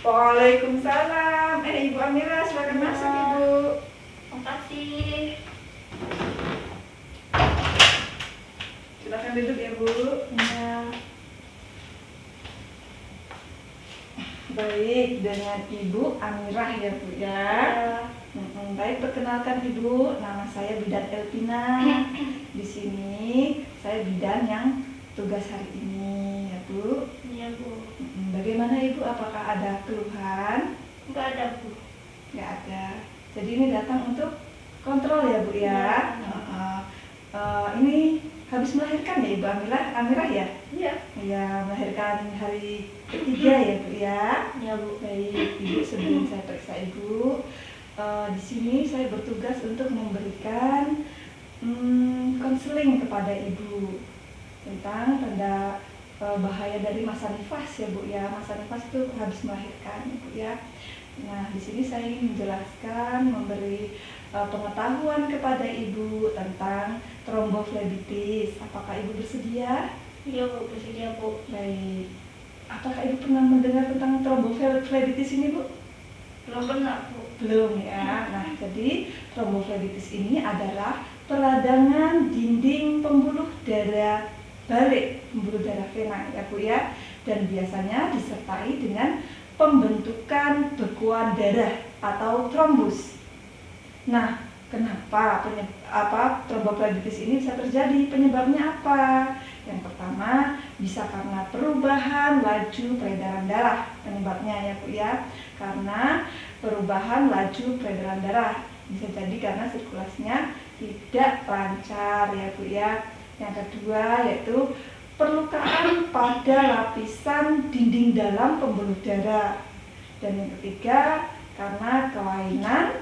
Waalaikumsalam. Ibu Amira, silakan masuk Ibu. Makasih. Silakan duduk ya Bu. Ya. Baik, dengan Ibu Amirah ya Bu ya. Baik, perkenalkan Ibu, nama saya Bidan Elpina. Di sini saya bidan yang tugas hari ini ya Bu. Iya Bu. Bagaimana Ibu? Apakah ada keluhan? Enggak ada Bu. Nggak ada. Jadi ini datang untuk kontrol ya Bu ya. Ini habis melahirkan ya Ibu Amirah ya? Iya. Iya, melahirkan hari ketiga ya Bu ya. Iya Bu. Baik Ibu, sebelum saya periksa Ibu, di sini saya bertugas untuk memberikan konseling kepada Ibu tentang tanda bahaya dari masa nifas ya Bu ya. Masa nifas itu habis melahirkan ya Bu ya. Nah, di sini saya ingin menjelaskan, memberi pengetahuan kepada Ibu tentang tromboflebitis. Apakah Ibu bersedia? Iya Bu, bersedia Bu. Baik. Apakah Ibu pernah mendengar tentang tromboflebitis ini Bu? Belum pernah Bu. Belum ya. Nah, jadi tromboflebitis ini adalah peradangan dinding pembuluh darah balik, pembuluh darah vena ya Bu ya. Dan biasanya disertai dengan pembentukan bekuan darah atau trombus. Nah, kenapa tromboflebitis ini bisa terjadi? Penyebabnya apa? Yang pertama, bisa karena perubahan laju peredaran darah. Penyebabnya ya Bu ya, karena perubahan laju peredaran darah. Bisa jadi karena sirkulasinya tidak lancar ya Bu ya. Yang kedua yaitu perlukaan pada lapisan dinding dalam pembuluh darah. Dan yang ketiga, karena kelainan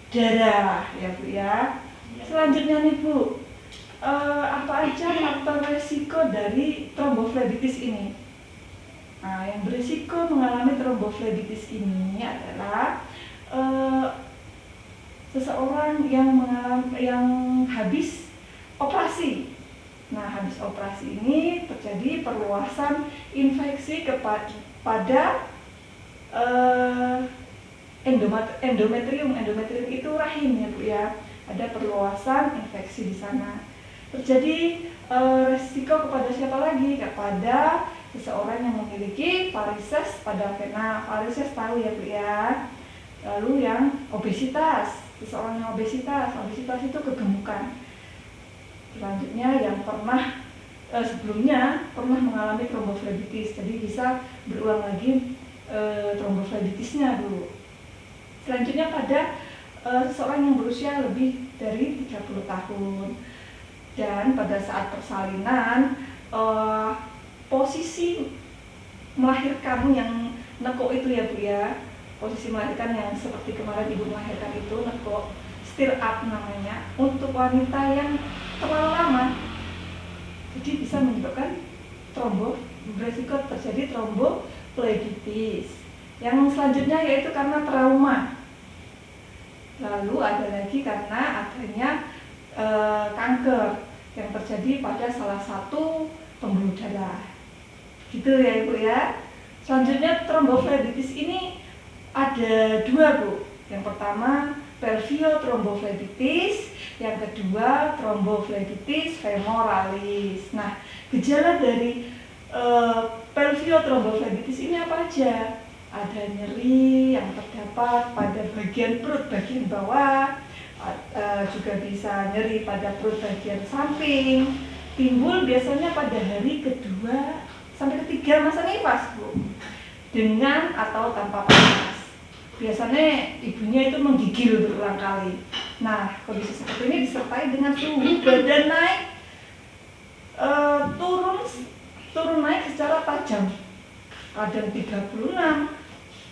darah ya Bu ya. Selanjutnya nih Bu, apa aja faktor resiko dari tromboflebitis ini? Nah, yang berisiko mengalami tromboflebitis ini adalah seseorang yang habis operasi. Nah, habis operasi ini terjadi perluasan infeksi kepada endometrium. Endometrium itu rahim ya Bu ya. Ada perluasan infeksi di sana. Terjadi resiko kepada siapa lagi? Kepada seseorang yang memiliki varises pada vena. Varises tahu ya Bu ya. Lalu yang obesitas, seseorang yang obesitas itu kegemukan. Selanjutnya yang sebelumnya pernah mengalami tromboflebitis, jadi bisa berulang lagi tromboflebitisnya dulu. Selanjutnya pada seseorang yang berusia lebih dari 30 tahun. Dan pada saat persalinan, posisi melahirkan yang nekuk itu ya Bu ya, posisi melahirkan yang seperti kemarin Ibu melahirkan itu nekuk, stir up namanya, untuk wanita yang terlalu lama, jadi bisa menyebabkan beresiko terjadi tromboflebitis. Yang selanjutnya yaitu karena trauma. Lalu ada lagi karena adanya kanker yang terjadi pada salah satu pembuluh darah. Gitu ya Ibu ya. Selanjutnya tromboflebitis ini ada dua Bu. Yang pertama pelviotromboflebitis, yang kedua tromboflebitis femoralis. Nah, gejala dari pelviotromboflebitis ini apa aja? Ada nyeri yang terdapat pada bagian perut bagian bawah, juga bisa nyeri pada perut bagian samping. Timbul biasanya pada hari kedua sampai ketiga masa nifas Bu, dengan atau tanpa panas. Biasanya ibunya itu menggigil berulang kali. Nah, kondisi seperti ini disertai dengan suhu badan naik, turun naik secara tajam. Kadang 36,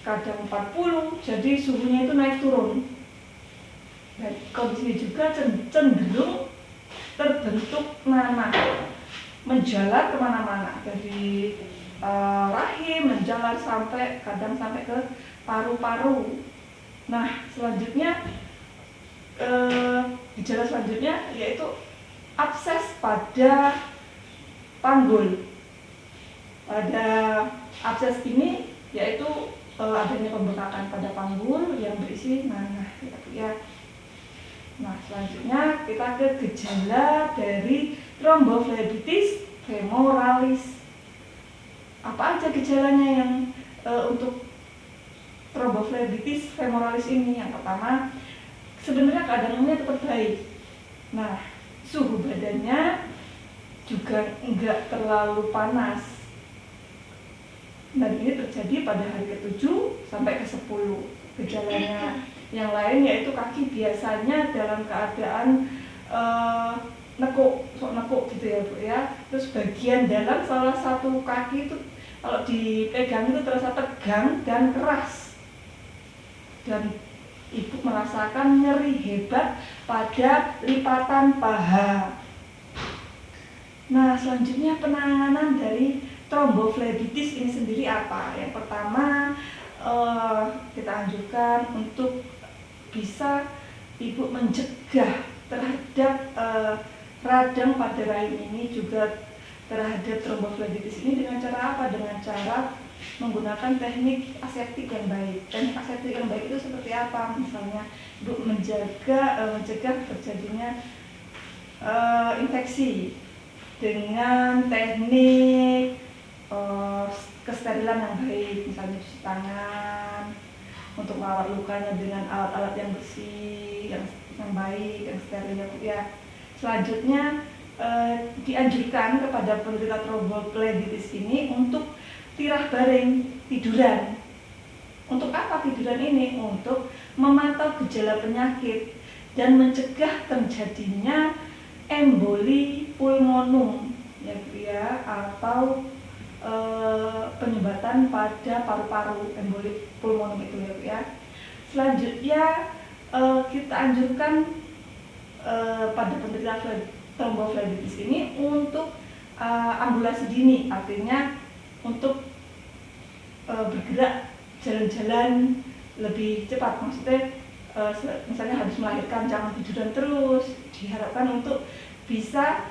kadang 40, jadi suhunya itu naik turun. Dan kondisi juga cenderung terbentuk nanah, menjalar kemana-mana, dari rahim menjalar kadang sampai ke paru-paru. Nah, selanjutnya gejala selanjutnya yaitu abses pada panggul. Pada abses ini yaitu adanya pembengkakan pada panggul yang berisi nanah ya Bu ya. Nah, selanjutnya kita ke gejala dari tromboflebitis femoralis. Apa aja gejalanya yang untuk tromboflebitis femoralis ini? Yang pertama, sebenarnya keadaannya tetap baik. Nah, suhu badannya juga enggak terlalu panas. Dan ini terjadi pada hari ke-7 sampai ke-10 gejalanya. Yang lain yaitu kaki biasanya dalam keadaan nekuk gitu ya Bu ya. Terus bagian dalam salah satu kaki itu kalau dipegang itu terasa tegang dan keras. Dan ibu merasakan nyeri hebat pada lipatan paha. Nah, selanjutnya penanganan dari tromboflebitis ini sendiri apa? Yang pertama, kita anjurkan untuk bisa ibu mencegah terhadap radang pada rahim ini, juga terhadap tromboflebitis ini dengan cara apa? Dengan cara menggunakan teknik aseptik yang baik. Teknik aseptik yang baik itu seperti apa? Misalnya, ibu mencegah terjadinya infeksi dengan teknik kesterilan yang baik, misalnya cuci tangan, untuk merawat lukanya dengan alat-alat yang bersih, yang baik, yang steril ya Bu ya. Selanjutnya dianjurkan kepada penderita tromboflebitis ini untuk tirah baring, tiduran. Untuk apa tiduran ini? Untuk memantau gejala penyakit dan mencegah terjadinya emboli pulmonum ya Bu ya, atau penyumbatan pada paru-paru, emboli pulmonum itu ya Bu ya. Selanjutnya kita anjurkan pada penderita tromboflebitis ini untuk ambulasi dini, artinya untuk bergerak jalan-jalan lebih cepat. Maksudnya misalnya habis melahirkan jangan tiduran terus, diharapkan untuk bisa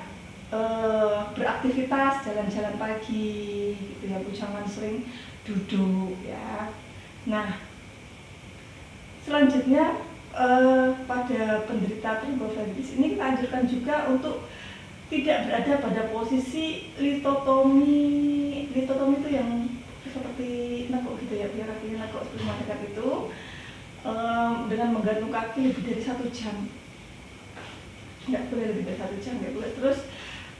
beraktivitas, jalan-jalan pagi gitu ya Bu, jangan sering duduk ya. Nah, selanjutnya pada penderita tromboflebitis ini kita anjurkan juga untuk tidak berada pada posisi litotomi. Litotomi itu yang seperti nekuk gitu ya, biar kakinya nekuk seperti malaikat itu, dengan menggantung kaki lebih dari 1 jam. Nggak boleh lebih dari 1 jam, nggak boleh. Terus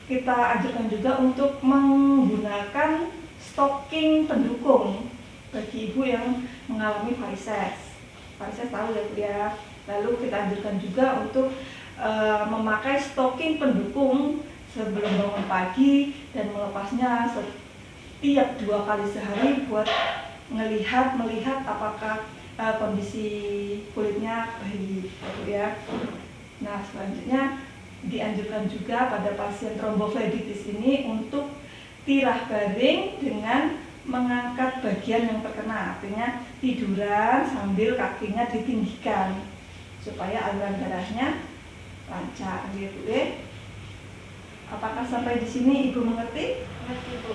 kita anjurkan juga untuk menggunakan stocking pendukung bagi ibu yang mengalami varises. Varises tahu ya Bu ya. Lalu kita anjurkan juga untuk memakai stocking pendukung sebelum bangun pagi dan melepasnya setiap 2 kali sehari buat melihat apakah kondisi kulitnya baik ya. Nah, selanjutnya dianjurkan juga pada pasien tromboflebitis ini untuk tirah baring dengan mengangkat bagian yang terkena, artinya tiduran sambil kakinya ditinggikan supaya aliran darahnya lancar gitu ya. Apakah sampai di sini Ibu mengerti? Mengerti Bu.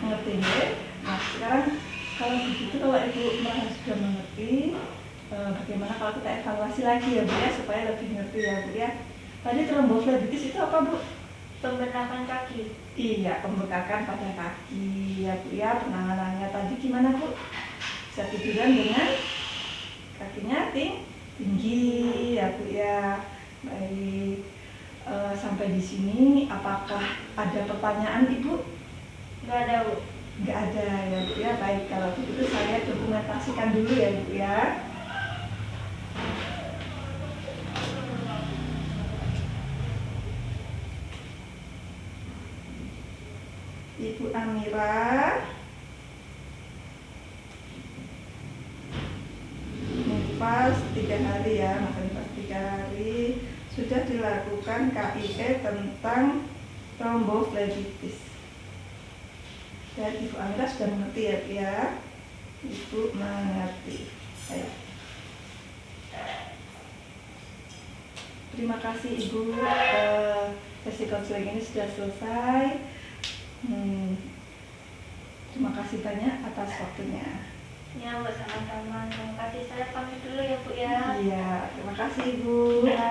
Mengerti ya. Nah, sekarang kalau begitu, kalau Ibu merasa sudah mengerti, bagaimana kalau kita evaluasi lagi ya Bu ya, supaya lebih ngerti ya Bu ya. Tadi tromboflebitis itu apa Bu? Pembekakan kaki. Iya, pembekakan pada kaki ya Bu ya. Penanganannya tadi gimana Bu? Bisa tiduran dengan kakinya tinggi ya Bu ya. Baik, sampai di sini apakah ada pertanyaan Ibu? Nggak ada Bu. Nggak ada ya Bu ya. Baik, kalau begitu saya dokumentasikan dulu ya Bu ya. Ibu Amira nifas 3 hari ya, masa nifas 3 hari sudah dilakukan KIE tentang tromboflebitis. Dan Ibu Amira sudah mengerti ya Bu ya. Ibu mengerti. Ayo. Terima kasih Ibu, sesi konseling ini sudah selesai. Terima kasih banyak atas waktunya. Ya, Bu, sama-sama. Terima kasih. Saya pamit dulu ya, Bu ya. Iya, terima kasih Ibu. Ya.